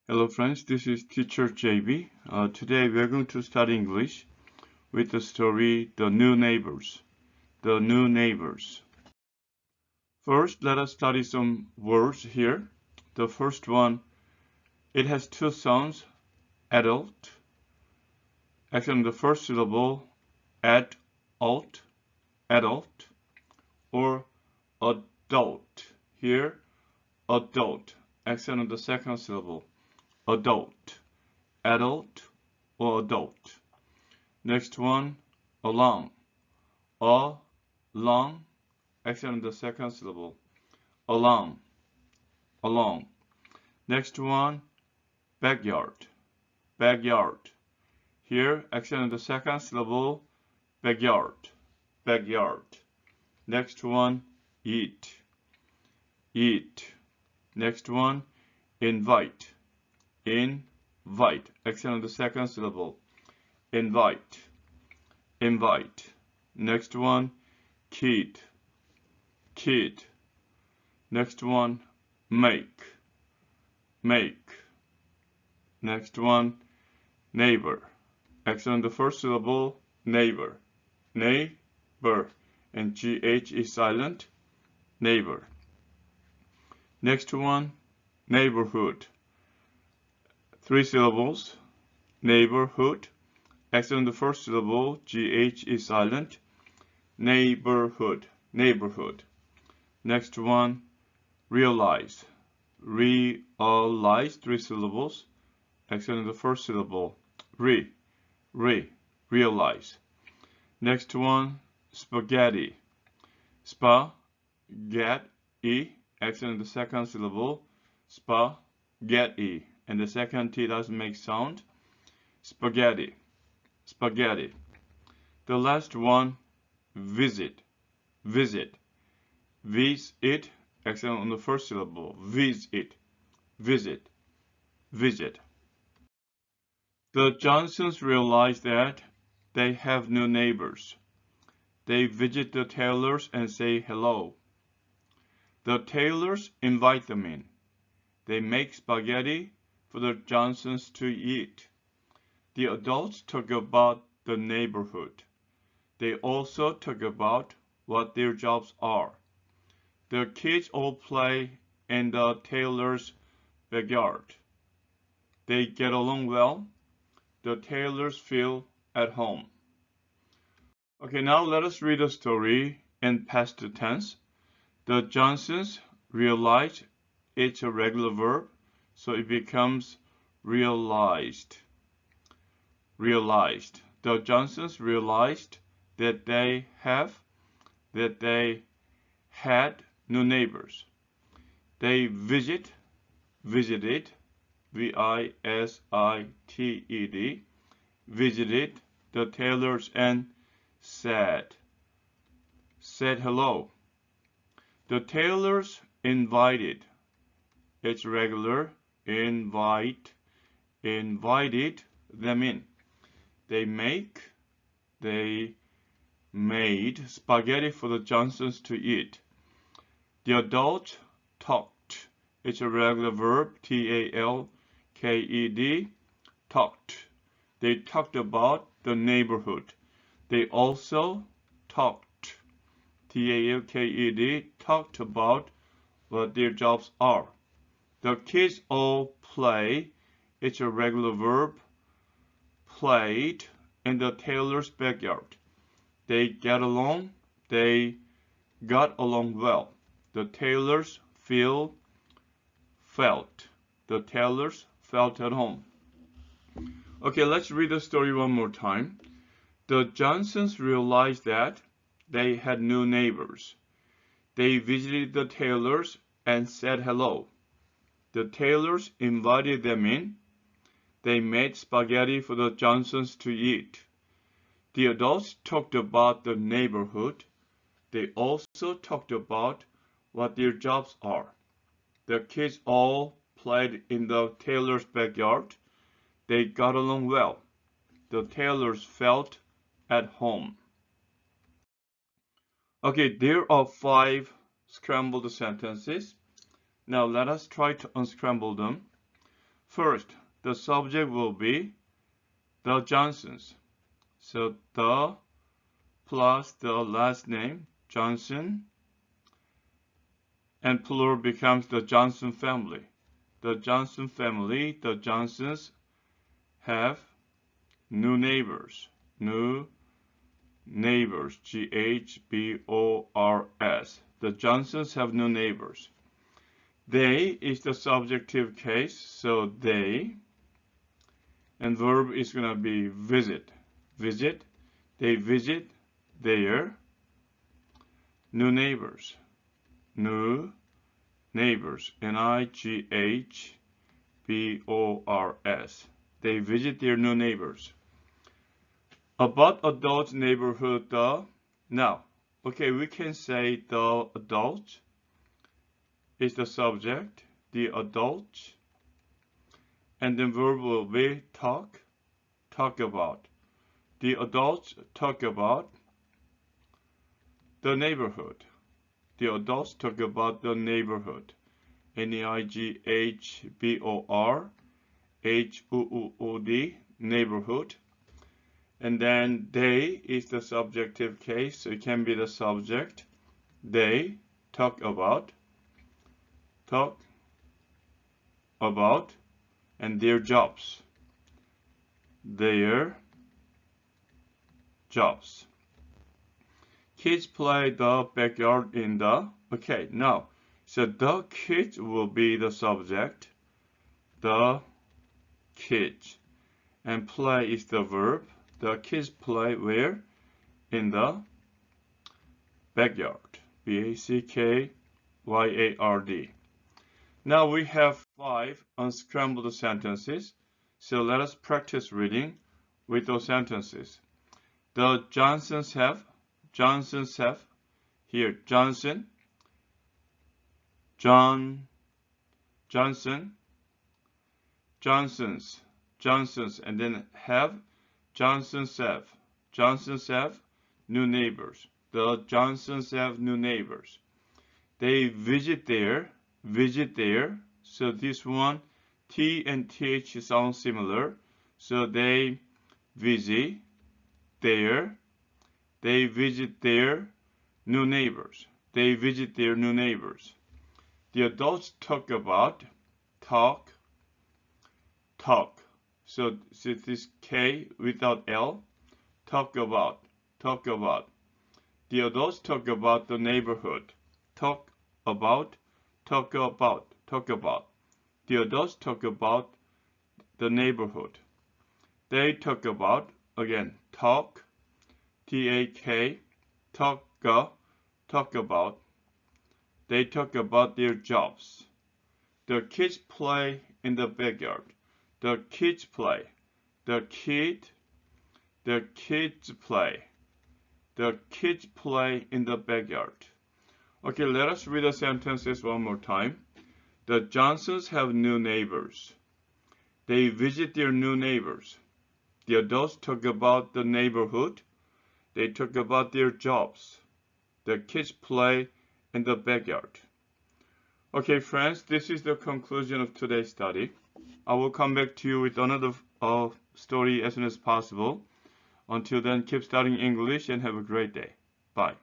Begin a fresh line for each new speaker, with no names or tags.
Hello friends, this is teacher JB. Today we are going to study English with the story The New Neighbors. The New Neighbors. First, let us study some words here. The first one, it has two sounds, adult. Accent on the first syllable, adult, adult, or adult. Here, adult. Accent on the second syllable, adult, adult, or adult. Next one, along. Along, accent on the second syllable. Along, along. Next one, backyard. Backyard. Here, accent on the second syllable. Backyard, backyard. Next one, eat. Eat. Next one, invite. Invite. Accent on the second syllable. Invite. Invite. Next one, kid. Kid. Next one, make. Make. Next one, neighbor. Accent on the first syllable, neighbor. Neighbor. And GH is silent. Neighbor. Next one, neighborhood. Three syllables. Neighborhood. Accent on the first syllable, GH is silent. Neighborhood. Neighborhood. Next one, realize. Realize. Three syllables. Accent on the first syllable. Realize. Next one, spaghetti. Spaghetti. Accent on the second syllable. Spaghetti. And the second T doesn't make sound. Spaghetti. Spaghetti. The last one, visit. Visit. Visit. Accent on the first syllable. Visit. Visit. Visit. The Johnsons realize that they have new neighbors. They visit the Taylors and say hello. The Taylors invite them in. They make spaghetti for the Johnsons to eat. The adults talk about the neighborhood. They also talk about what their jobs are. The kids all play in the Taylors' backyard. They get along well. The Taylors feel at home. Okay, now let us read a story in past tense. The Johnsons realize it's a regular verb, so it becomes realized. Realized. The Johnsons realized that they had new neighbors. They visited, V-I-S-I-T-E-D, visited the Taylors and said hello. The Taylors invited, it's regular, invited them in. They made spaghetti for the Johnsons to eat. The adults talked. It's a regular verb, T-A-L-K-E-D, talked. They talked about the neighborhood. They also talked, T-A-L-K-E-D, talked about what their jobs are. The kids all play. It's a regular verb, played in the Taylor's backyard. They got along well. The Taylors felt. The Taylors felt at home. Okay, let's read the story one more time. The Johnsons realized that they had new neighbors. They visited the Taylors and said hello. The Taylors invited them in. They made spaghetti for the Johnsons to eat. The adults talked about the neighborhood. They also talked about what their jobs are. The kids all played in the Taylors' backyard. They got along well. The Taylors felt at home. Okay, there are 5 scrambled sentences. Now let us try to unscramble them. First, the subject will be the Johnsons. So the plus the last name, Johnson, and plural becomes the Johnson family. The Johnson family, the Johnsons, have new neighbors. New neighbors, G-H-B-O-R-S. The Johnsons have new neighbors. They is the subjective case, so they, and verb is going to be visit. Visit, they visit their new neighbors. New neighbors, N-I-G-H-B-O-R-S. They visit their new neighbors. About adult neighborhood, the. Now, okay, we can say the adult is the subject, the adult, and then verb will be talk about. The adults talk about the neighborhood. The adults talk about the neighborhood. N-E-I-G-H-B-O-R-H-O-O-D, neighborhood. And then they is the subjective case, so it can be the subject. They talk about, and their jobs. Their jobs. Kids play the backyard in the. Okay, now, so the kids will be the subject. The kids. And play is the verb. The kids play where? In the backyard. B-A-C-K-Y-A-R-D. Now we have 5 unscrambled sentences. So let us practice reading with those sentences. The Johnsons have. Here, Johnson. Johnson. Johnsons, and then have. Johnsons have new neighbors. The Johnsons have new neighbors. They visit there. So this one, T and TH sound similar. So they visit their. They visit their new neighbors. They visit their new neighbors. The adults talk about. Talk. So this K without L. Talk about. The adults talk about the neighborhood. Talk about. The adults talk about the neighborhood. They talk about, again, talk. T-A-K. Talk about. They talk about their jobs. The kids play in the backyard. The kids play. The kids play. The kids play in the backyard. Okay, let us read the sentences one more time. The Johnsons have new neighbors. They visit their new neighbors. The adults talk about the neighborhood. They talk about their jobs. The kids play in the backyard. Okay, friends, this is the conclusion of today's study. I will come back to you with another story as soon as possible. Until then, keep studying English and have a great day. Bye.